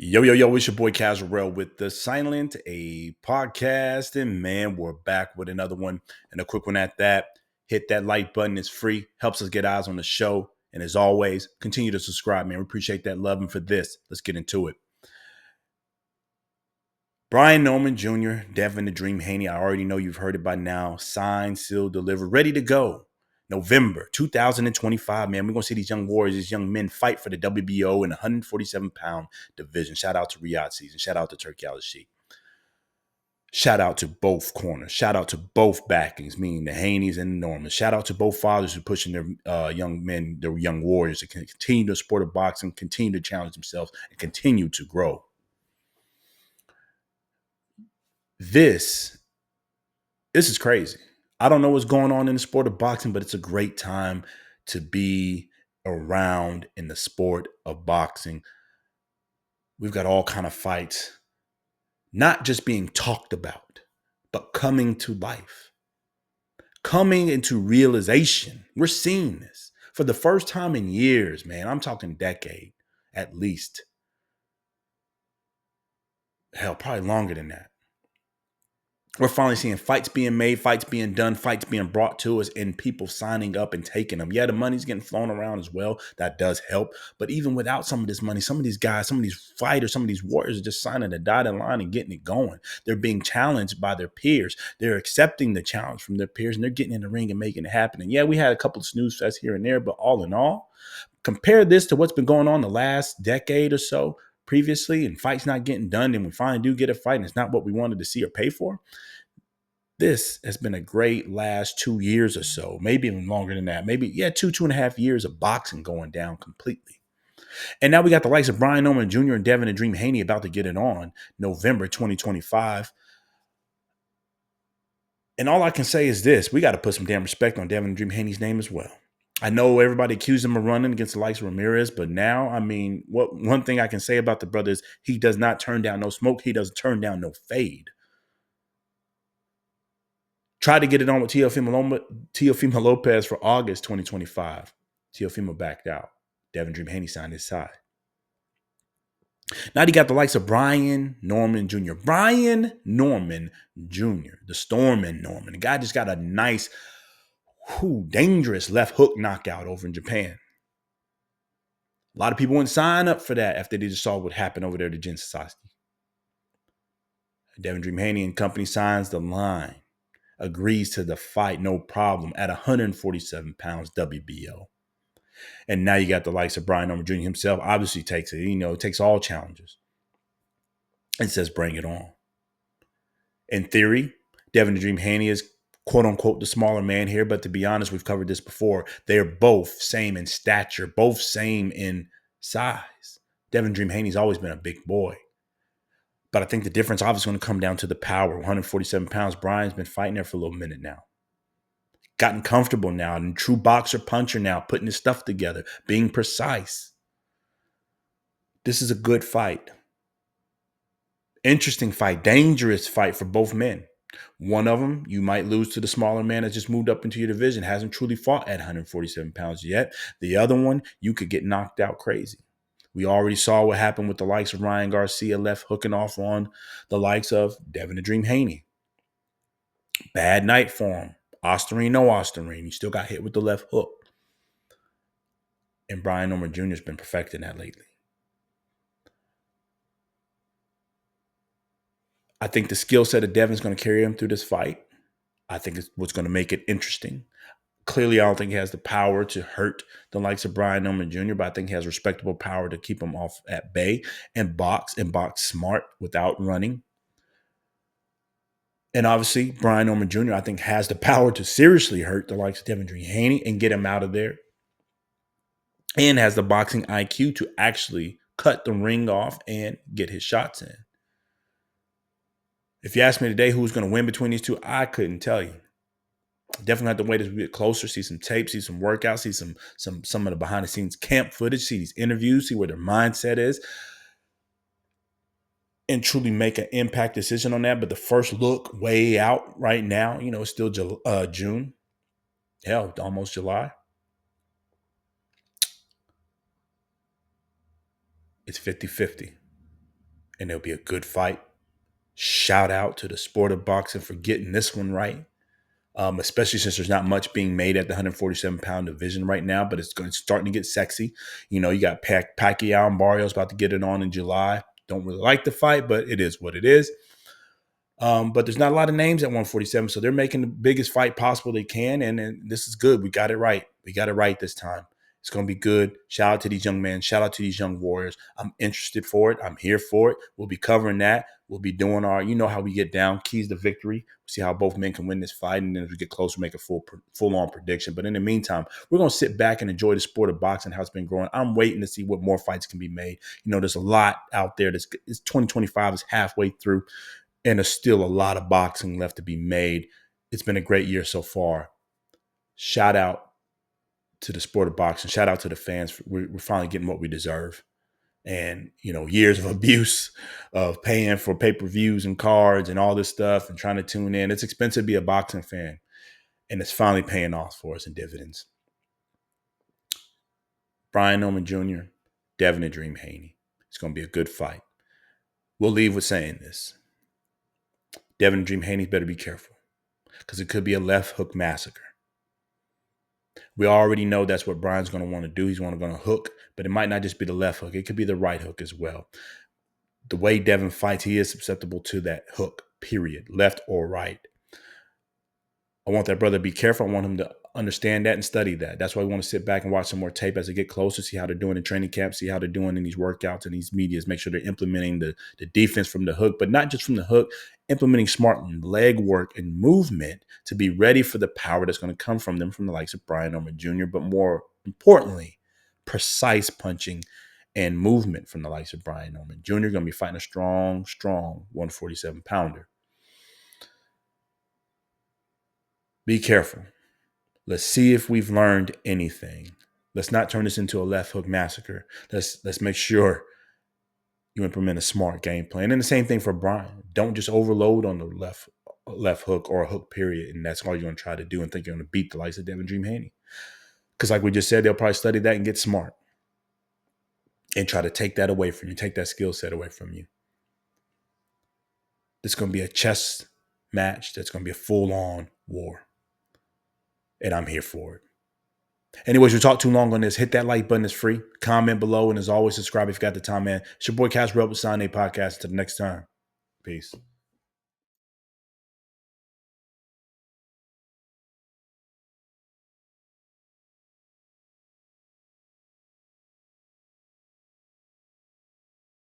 Yo, it's your boy Casual with The Silent, a podcast. And man, we're back with another one and a quick one at that. Hit that like button, it's free, helps us get eyes on the show. And as always, continue to subscribe, man. We appreciate that love. And for this, let's get into it. Brian Norman Jr., Devin the Dream Haney, I already know you've heard it by now. Signed, sealed, delivered, ready to go. November 2025, man. We're going to see these young warriors, these young men fight for the WBO in the 147-pound division. Shout out to Riyadh Season. Shout out to Turkey Al-Sheikh. Shout out to both corners. Shout out to both backings, meaning the Haneys and the Normans. Shout out to both fathers who are pushing their young men, their young warriors to continue the sport of boxing, continue to challenge themselves, and continue to grow. This is crazy. I don't know what's going on in the sport of boxing, but it's a great time to be around in the sport of boxing. We've got all kind of fights, not just being talked about, but coming to life, coming into realization. We're seeing this for the first time in years, man. I'm talking decade, at least. Hell, probably longer than that. We're finally seeing fights being made, fights being done, fights being brought to us, and people signing up and taking them. Yeah, the money's getting flown around as well. That does help. But even without some of this money, some of these guys, some of these fighters, some of these warriors are just signing the dotted line and getting it going. They're being challenged by their peers. They're accepting the challenge from their peers, and they're getting in the ring and making it happen. And yeah, we had a couple of snooze fests here and there, but all in all, compare this to what's been going on the last decade or so previously, and fights not getting done, and we finally do get a fight, and it's not what we wanted to see or pay for. This has been a great last 2 years or so, maybe even longer than that. Maybe, 2.5 years of boxing going down completely. And now we got the likes of Brian Norman Jr. and Devin the Dream Haney about to get it on November 2025. And all I can say is this: we got to put some damn respect on Devin the Dream Haney's name as well. I know everybody accused him of running against the likes of Ramirez, but now, I mean, one thing I can say about the brother is he does not turn down no smoke. He doesn't turn down no fade. Tried to get it on with Teofimo Lopez for August 2025. Teofimo backed out. Devin Dream Haney signed his side. Now you got the likes of Brian Norman Jr. Brian Norman Jr., the Stormin' Norman. The guy just got a nice, dangerous left hook knockout over in Japan. A lot of people wouldn't sign up for that after they just saw what happened over there to Jin Sasaki. Devin Dream Haney and company signs the line. Agrees to the fight, no problem, at 147 pounds WBO. And now you got the likes of Brian Norman Jr. himself, obviously takes it, takes all challenges and says, bring it on. In theory, Devin the Dream Haney is quote unquote the smaller man here, but to be honest, we've covered this before. They're both same in stature, both same in size. Devin Dream Haney's always been a big boy. But I think the difference obviously going to come down to the power. 147 pounds. Brian's been fighting there for a little minute now. Gotten comfortable now. And true boxer puncher now. Putting his stuff together. Being precise. This is a good fight. Interesting fight. Dangerous fight for both men. One of them, you might lose to the smaller man that just moved up into your division. Hasn't truly fought at 147 pounds yet. The other one, you could get knocked out crazy. We already saw what happened with the likes of Ryan Garcia left hooking off on the likes of Devin the Dream Haney. Bad night for him. Osterine, no Osterine. He still got hit with the left hook. And Brian Norman Jr. has been perfecting that lately. I think the skill set of Devin's going to carry him through this fight. I think it's what's going to make it interesting. Clearly, I don't think he has the power to hurt the likes of Brian Norman Jr., but I think he has respectable power to keep him off at bay and box smart without running. And obviously, Brian Norman Jr., I think, has the power to seriously hurt the likes of Devin Dream Haney and get him out of there. And has the boxing IQ to actually cut the ring off and get his shots in. If you ask me today who's going to win between these two, I couldn't tell you. Definitely have to wait as we get closer, see some tape, see some workouts, see some of the behind the scenes camp footage, see these interviews, see where their mindset is, and truly make an impact decision on that. But the first look way out right now, it's still June. Hell, almost July. It's 50-50. and it'll be a good fight. Shout out to the sport of boxing for getting this one right. Especially since there's not much being made at the 147-pound division right now, but it's starting to get sexy. You know, you got Pacquiao and Barrios about to get it on in July. Don't really like the fight, but it is what it is. But there's not a lot of names at 147, so they're making the biggest fight possible they can, and this is good. We got it right. We got it right this time. It's going to be good. Shout out to these young men. Shout out to these young warriors. I'm interested for it. I'm here for it. We'll be covering that. We'll be doing our, you know how we get down, keys to victory. We'll see how both men can win this fight, and then as we get closer, make a full-on prediction. But in the meantime, we're going to sit back and enjoy the sport of boxing, how it's been growing. I'm waiting to see what more fights can be made. You know, there's a lot out there. It's 2025 is halfway through, and there's still a lot of boxing left to be made. It's been a great year so far. Shout out to the sport of boxing. Shout out to the fans. We're finally getting what we deserve. And, you know, years of abuse of paying for pay-per-views and cards and all this stuff and trying to tune in. It's expensive to be a boxing fan. And it's finally paying off for us in dividends. Brian Norman Jr., Devin the Dream Haney. It's going to be a good fight. We'll leave with saying this. Devin the Dream Haney better be careful, because it could be a left hook massacre. We already know that's what Brian's going to want to do. He's going to hook, but it might not just be the left hook. It could be the right hook as well. The way Devin fights, he is susceptible to that hook, period, left or right. I want that brother to be careful. I want him to understand that and study that. That's why we want to sit back and watch some more tape as they get closer, see how they're doing in training camp, see how they're doing in these workouts and these medias, make sure they're implementing the defense from the hook, but not just from the hook, implementing smart leg work and movement to be ready for the power that's going to come from them, from the likes of Brian Norman Jr., but more importantly, precise punching and movement from the likes of Brian Norman Jr. Going to be fighting a strong 147-pounder. Be careful. Let's see if we've learned anything. Let's not turn this into a left hook massacre. Let's make sure you implement a smart game plan. And the same thing for Brian. Don't just overload on the left hook or a hook period, and that's all you're going to try to do and think you're going to beat the likes of Devin Dream Haney. Because like we just said, they'll probably study that and get smart and try to take that away from you, take that skill set away from you. It's going to be a chess match. That's going to be a full-on war. And I'm here for it. Anyways, we talked too long on this. Hit that like button. It's free. Comment below. And as always, subscribe if you got the time, man. It's your boy Cash Rebel, Sign A Podcast. Until the next time. Peace.